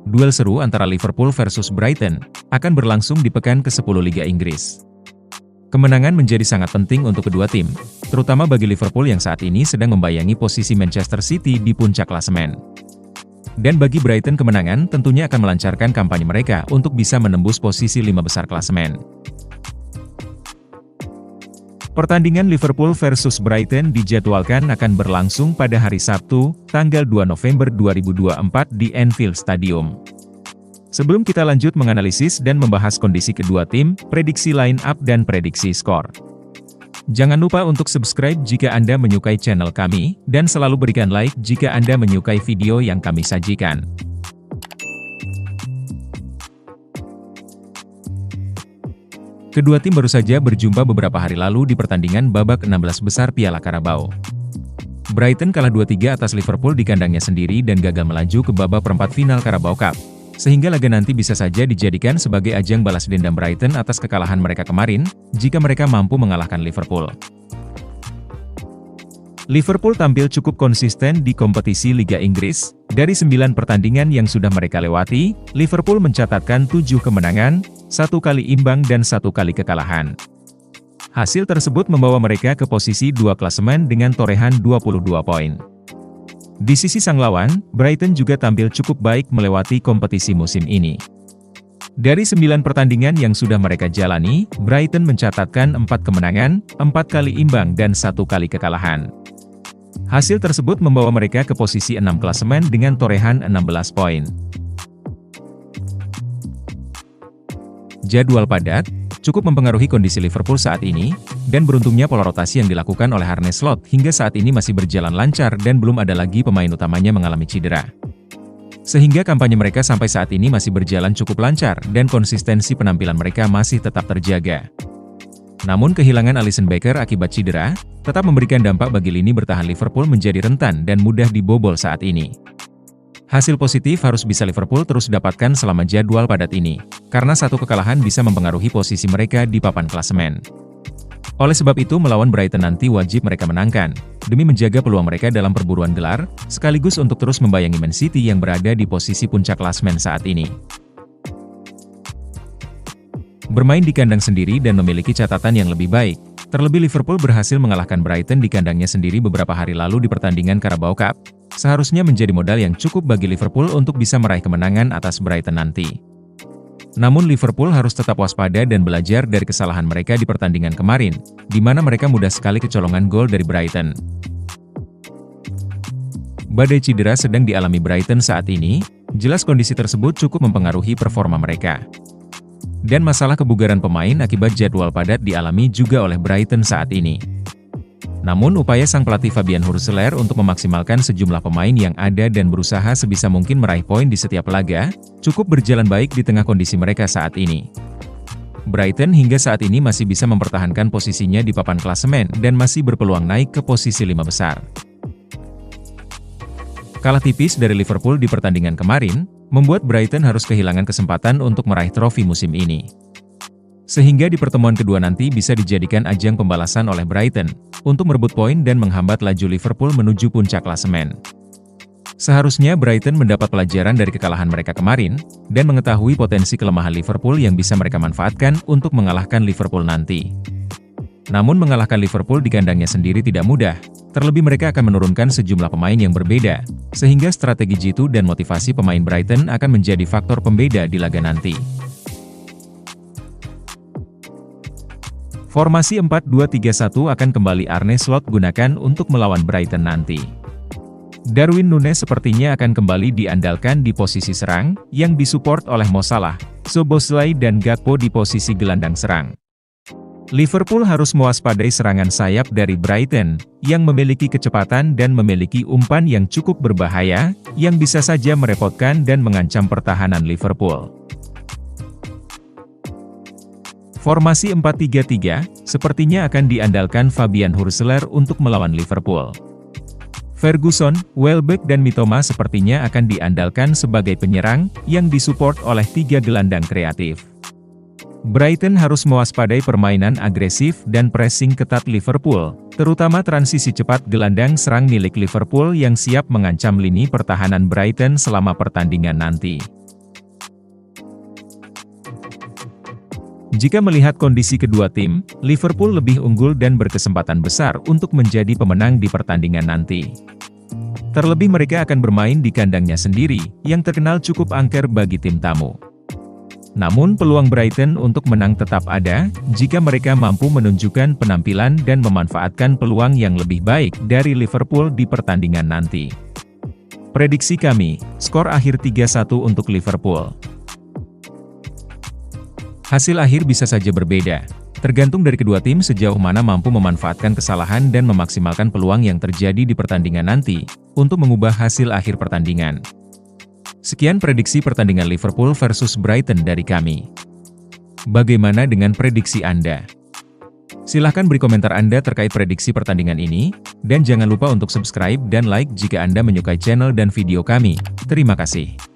Duel seru antara Liverpool versus Brighton akan berlangsung di pekan ke-10 Liga Inggris. Kemenangan menjadi sangat penting untuk kedua tim, terutama bagi Liverpool yang saat ini sedang membayangi posisi Manchester City di puncak klasemen. Dan bagi Brighton kemenangan tentunya akan melancarkan kampanye mereka untuk bisa menembus posisi 5 besar klasemen. Pertandingan Liverpool versus Brighton dijadwalkan akan berlangsung pada hari Sabtu, tanggal 2 November 2024 di Anfield Stadium. Sebelum kita lanjut menganalisis dan membahas kondisi kedua tim, prediksi line up dan prediksi skor. Jangan lupa untuk subscribe jika Anda menyukai channel kami, dan selalu berikan like jika Anda menyukai video yang kami sajikan. Kedua tim baru saja berjumpa beberapa hari lalu di pertandingan babak 16 besar Piala Carabao. Brighton kalah 2-3 atas Liverpool di kandangnya sendiri dan gagal melaju ke babak perempat final Carabao Cup, sehingga laga nanti bisa saja dijadikan sebagai ajang balas dendam Brighton atas kekalahan mereka kemarin, jika mereka mampu mengalahkan Liverpool. Liverpool tampil cukup konsisten di kompetisi Liga Inggris. Dari 9 pertandingan yang sudah mereka lewati, Liverpool mencatatkan 7 kemenangan, 1 kali imbang dan 1 kali kekalahan. Hasil tersebut membawa mereka ke posisi 2 klasemen dengan torehan 22 poin. Di sisi sang lawan, Brighton juga tampil cukup baik melewati kompetisi musim ini. Dari 9 pertandingan yang sudah mereka jalani, Brighton mencatatkan 4 kemenangan, 4 kali imbang dan 1 kali kekalahan. Hasil tersebut membawa mereka ke posisi 6 klasemen dengan torehan 16 poin. Jadwal padat cukup mempengaruhi kondisi Liverpool saat ini, dan beruntungnya pola rotasi yang dilakukan oleh Arne Slot hingga saat ini masih berjalan lancar dan belum ada lagi pemain utamanya mengalami cedera. Sehingga kampanye mereka sampai saat ini masih berjalan cukup lancar dan konsistensi penampilan mereka masih tetap terjaga. Namun kehilangan Alisson Becker akibat cedera, tetap memberikan dampak bagi lini bertahan Liverpool menjadi rentan dan mudah dibobol saat ini. Hasil positif harus bisa Liverpool terus dapatkan selama jadwal padat ini, karena satu kekalahan bisa mempengaruhi posisi mereka di papan klasemen. Oleh sebab itu melawan Brighton nanti wajib mereka menangkan, demi menjaga peluang mereka dalam perburuan gelar, sekaligus untuk terus membayangi Man City yang berada di posisi puncak klasemen saat ini. Bermain di kandang sendiri dan memiliki catatan yang lebih baik, terlebih Liverpool berhasil mengalahkan Brighton di kandangnya sendiri beberapa hari lalu di pertandingan Carabao Cup, seharusnya menjadi modal yang cukup bagi Liverpool untuk bisa meraih kemenangan atas Brighton nanti. Namun Liverpool harus tetap waspada dan belajar dari kesalahan mereka di pertandingan kemarin, di mana mereka mudah sekali kecolongan gol dari Brighton. Badai cedera sedang dialami Brighton saat ini, jelas kondisi tersebut cukup mempengaruhi performa mereka. Dan masalah kebugaran pemain akibat jadwal padat dialami juga oleh Brighton saat ini. Namun upaya sang pelatih Fabian Hurseler untuk memaksimalkan sejumlah pemain yang ada dan berusaha sebisa mungkin meraih poin di setiap laga, cukup berjalan baik di tengah kondisi mereka saat ini. Brighton hingga saat ini masih bisa mempertahankan posisinya di papan klasemen dan masih berpeluang naik ke posisi 5 besar. Kalah tipis dari Liverpool di pertandingan kemarin, membuat Brighton harus kehilangan kesempatan untuk meraih trofi musim ini. Sehingga di pertemuan kedua nanti bisa dijadikan ajang pembalasan oleh Brighton, untuk merebut poin dan menghambat laju Liverpool menuju puncak klasemen. Seharusnya Brighton mendapat pelajaran dari kekalahan mereka kemarin, dan mengetahui potensi kelemahan Liverpool yang bisa mereka manfaatkan untuk mengalahkan Liverpool nanti. Namun mengalahkan Liverpool di kandangnya sendiri tidak mudah, terlebih mereka akan menurunkan sejumlah pemain yang berbeda, sehingga strategi jitu dan motivasi pemain Brighton akan menjadi faktor pembeda di laga nanti. Formasi 4-2-3-1 akan kembali Arne Slot gunakan untuk melawan Brighton nanti. Darwin Núñez sepertinya akan kembali diandalkan di posisi serang, yang disupport oleh Mo Salah, Szoboszlai dan Gakpo di posisi gelandang serang. Liverpool harus mewaspadai serangan sayap dari Brighton, yang memiliki kecepatan dan memiliki umpan yang cukup berbahaya, yang bisa saja merepotkan dan mengancam pertahanan Liverpool. Formasi 4-3-3, sepertinya akan diandalkan Fabian Hurseler untuk melawan Liverpool. Ferguson, Welbeck dan Mitoma sepertinya akan diandalkan sebagai penyerang, yang disupport oleh 3 gelandang kreatif. Brighton harus mewaspadai permainan agresif dan pressing ketat Liverpool, terutama transisi cepat gelandang serang milik Liverpool yang siap mengancam lini pertahanan Brighton selama pertandingan nanti. Jika melihat kondisi kedua tim, Liverpool lebih unggul dan berkesempatan besar untuk menjadi pemenang di pertandingan nanti. Terlebih mereka akan bermain di kandangnya sendiri, yang terkenal cukup angker bagi tim tamu. Namun peluang Brighton untuk menang tetap ada, jika mereka mampu menunjukkan penampilan dan memanfaatkan peluang yang lebih baik dari Liverpool di pertandingan nanti. Prediksi kami, skor akhir 3-1 untuk Liverpool. Hasil akhir bisa saja berbeda, tergantung dari kedua tim sejauh mana mampu memanfaatkan kesalahan dan memaksimalkan peluang yang terjadi di pertandingan nanti, untuk mengubah hasil akhir pertandingan. Sekian prediksi pertandingan Liverpool versus Brighton dari kami. Bagaimana dengan prediksi Anda? Silahkan beri komentar Anda terkait prediksi pertandingan ini, dan jangan lupa untuk subscribe dan like jika Anda menyukai channel dan video kami. Terima kasih.